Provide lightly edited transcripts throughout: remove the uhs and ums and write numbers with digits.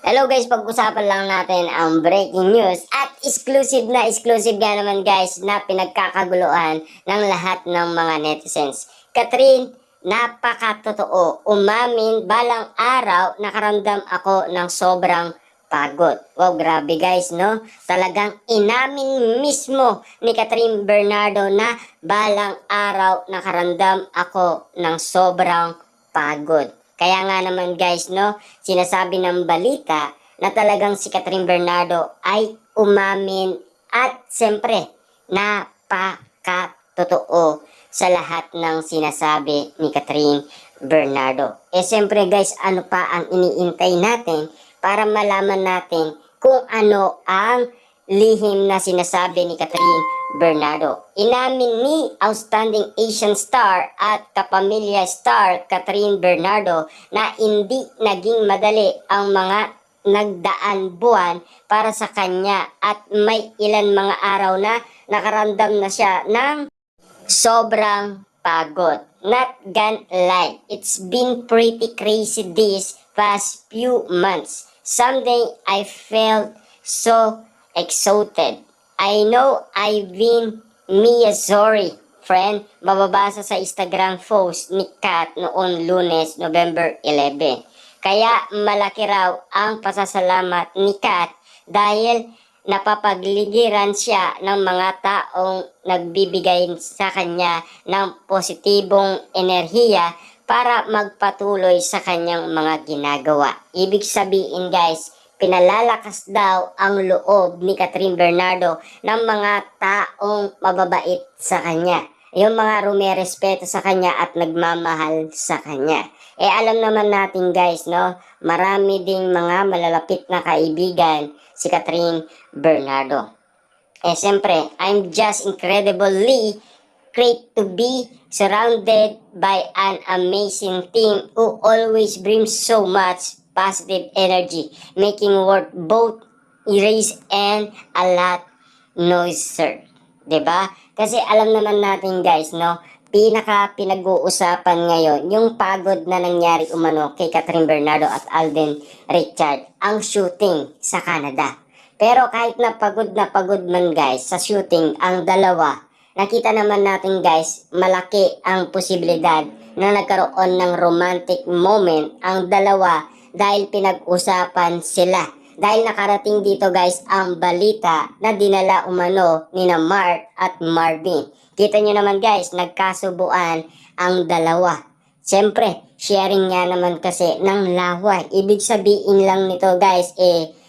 Hello guys, pag-usapan lang natin ang breaking news at exclusive nga naman guys na pinagkakaguluhan ng lahat ng mga netizens. Catherine, napakatotoo. Umamin balang araw nakaramdam ako ng sobrang pagod. Wow, grabe guys, no? Talagang inamin mismo ni Catherine Bernardo na balang araw nakaramdam ako ng sobrang pagod. Kaya nga naman guys, no, sinasabi ng balita na talagang si Catherine Bernardo ay umamin at siyempre napakatotoo sa lahat ng sinasabi ni Catherine Bernardo. Siyempre guys, ano pa ang iniintay natin para malaman natin kung ano ang lihim na sinasabi ni Catherine Bernardo. Inamin ni outstanding Asian star at kapamilya star Catherine Bernardo na hindi naging madali ang mga nagdaan buwan para sa kanya at may ilan mga araw na nakaramdam na siya ng sobrang pagod. Not gonna lie, it's been pretty crazy these past few months. Someday I felt so exhausted. I know I've been sorry, friend. Mababasa sa Instagram post ni Kat noong Lunes, November 11. Kaya malaki raw ang pasasalamat ni Kat dahil napapagligiran siya ng mga taong nagbibigay sa kanya ng positibong enerhiya para magpatuloy sa kanyang mga ginagawa. Ibig sabihin guys, pinalalakas daw ang loob ni Catherine Bernardo ng mga taong mababait sa kanya. Yung mga rumerespeto sa kanya at nagmamahal sa kanya. Alam naman natin guys, no, marami ding mga malalapit na kaibigan si Catherine Bernardo. Siyempre, I'm just incredibly great to be surrounded by an amazing team who always brings so much positive energy, making work both erase and a lot noiser. 'Di ba? Kasi alam naman natin guys, no, pinag-uusapan ngayon yung pagod na nangyari umano kay Catherine Bernardo at Alden Richard, ang shooting sa Canada. Pero kahit na pagod man guys sa shooting ang dalawa, nakita naman natin guys, malaki ang posibilidad na nagkaroon ng romantic moment ang dalawa dahil pinag-usapan sila. Dahil nakarating dito guys ang balita na dinala umano ni na Mark at Marvin. Kita nyo naman guys, nagkasubuan ang dalawa. Siyempre, sharing nga naman kasi ng laway. Ibig sabihin lang nito guys,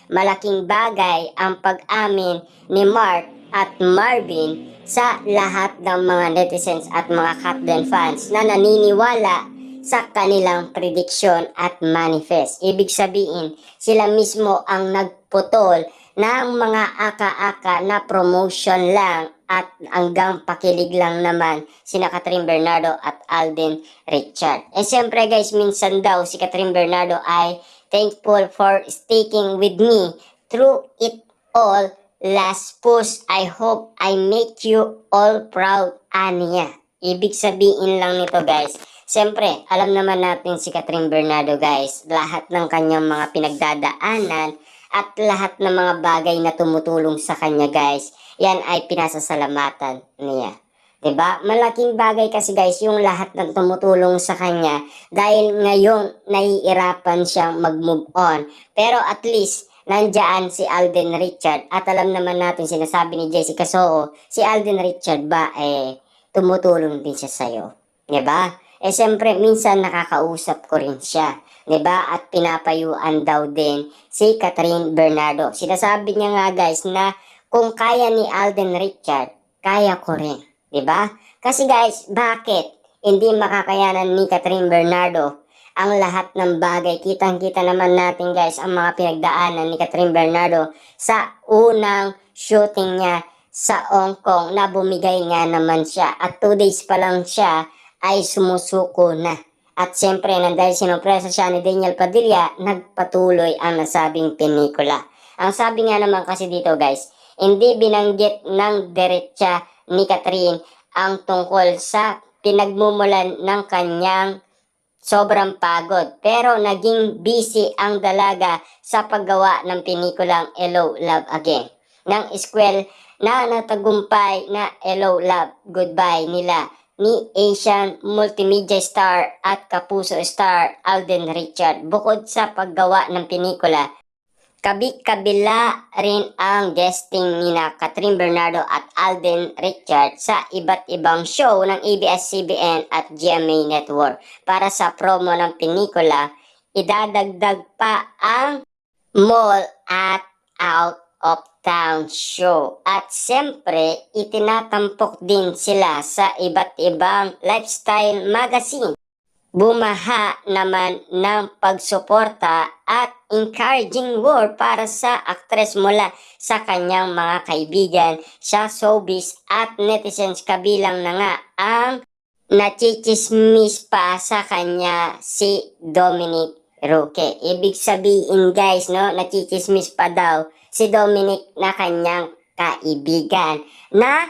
malaking bagay ang pag-amin ni Mark at Marvin sa lahat ng mga netizens at mga Katden fans na naniniwala sa kanilang prediction at manifest. Ibig sabihin, sila mismo ang nagputol ng mga aka-aka na promotion lang at hanggang pakilig lang naman sina Catherine Bernardo at Alden Richard. Siyempre guys, minsan daw si Catherine Bernardo ay thankful for sticking with me through it all. Last push, I hope I make you all proud, Anya. Ibig sabihin lang nito guys, siyempre, alam naman natin si Catherine Bernardo guys, lahat ng kanyang mga pinagdadaanan at lahat ng mga bagay na tumutulong sa kanya guys, yan ay pinasasalamatan niya. 'Di ba? Malaking bagay kasi guys yung lahat ng tumutulong sa kanya dahil ngayon nahihirapan siyang mag-move on. Pero at least nandiyan si Alden Richard at alam naman natin sinasabi ni Jessica Soho, si Alden Richard ba tumutulong din siya sa'yo. 'Di ba? Siyempre minsan nakakausap ko rin siya. 'Di ba? At pinapayuan daw din si Catherine Bernardo. Sinasabi niya nga guys na kung kaya ni Alden Richard, kaya ko rin. 'Di ba? Kasi guys, bakit hindi makakayanan ni Catherine Bernardo ang lahat ng bagay? Kitang-kita naman natin guys ang mga pinagdaanan ni Catherine Bernardo sa unang shooting niya sa Hong Kong na bumigay nga naman siya at 2 days pa lang siya ay sumusuko na. At siyempre, dahil sinupresa siya ni Daniel Padilla, nagpatuloy ang nasabing pelikula. Ang sabi nga naman kasi dito guys, hindi binanggit ng derecha ni Catherine ang tungkol sa pinagmumulan ng kanyang sobrang pagod. Pero naging busy ang dalaga sa paggawa ng pinikulang Hello, Love Again. Ng squel na natagumpay na Hello, Love, Goodbye nila ni Asian multimedia star at kapuso star Alden Richard. Bukod sa paggawa ng pelikula, kabila rin ang guesting nina Catherine Bernardo at Alden Richard sa iba't ibang show ng ABS-CBN at GMA Network. Para sa promo ng pelikula, idadagdag pa ang mall at out of town show. At siyempre, itinatampok din sila sa iba't ibang lifestyle magazine. Bumaha naman ng pagsuporta at encouraging word para sa aktres mula sa kanyang mga kaibigan sa showbiz at netizens, kabilang na nga ang nachichismis pa sa kanya si Dominic Roque. Ibig sabihin guys, no, nachichismis pa daw si Dominic na kanyang kaibigan na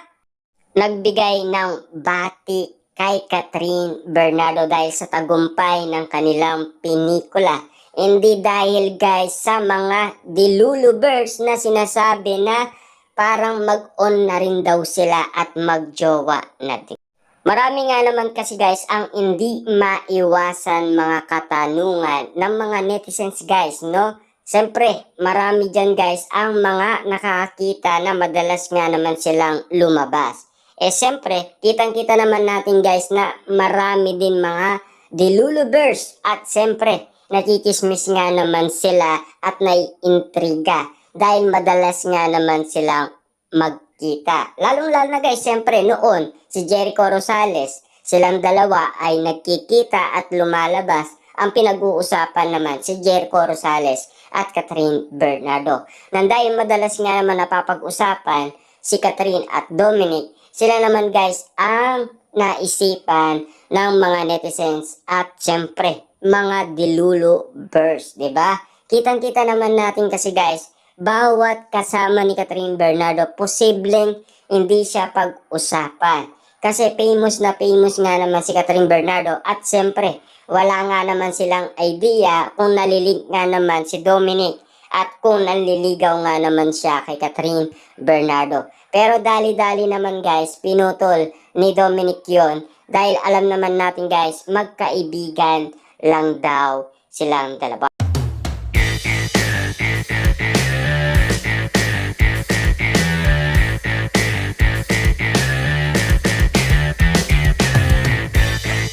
nagbigay ng bati kay Catherine Bernardo dahil sa tagumpay ng kanilang pelikula. Hindi dahil guys sa mga dilulubers na sinasabi na parang mag-on na rin daw sila at magjowa na din. Marami nga naman kasi guys ang hindi maiwasan mga katanungan ng mga netizens guys, no? Siyempre, marami dyan guys ang mga nakakakita na madalas nga naman silang lumabas. Siyempre, kitang-kita naman natin guys na marami din mga dilulubers at siyempre, nakikismis nga naman sila at naiintriga dahil madalas nga naman silang magkita. Lalong-lalo na guys, siyempre noon, si Jericho Rosales, silang dalawa ay nagkikita at lumalabas. Ang pinag-uusapan naman si Jericho Rosales at Catherine Bernardo. Dahil madalas nga naman napapag-usapan si Catherine at Dominic, sila naman guys ang naisipan ng mga netizens at syempre mga dilulubers, 'di ba? Kitang-kita naman natin kasi guys, bawat kasama ni Catherine Bernardo posibleng hindi siya pag-usapan. Kasi famous na famous nga naman si Catherine Bernardo at syempre wala nga naman silang idea kung nalilink nga naman si Dominic at kung nanliligaw nga naman siya kay Catherine Bernardo. Pero dali-dali naman guys, pinutol ni Dominic yon dahil alam naman natin guys, magkaibigan lang daw silang dalawa.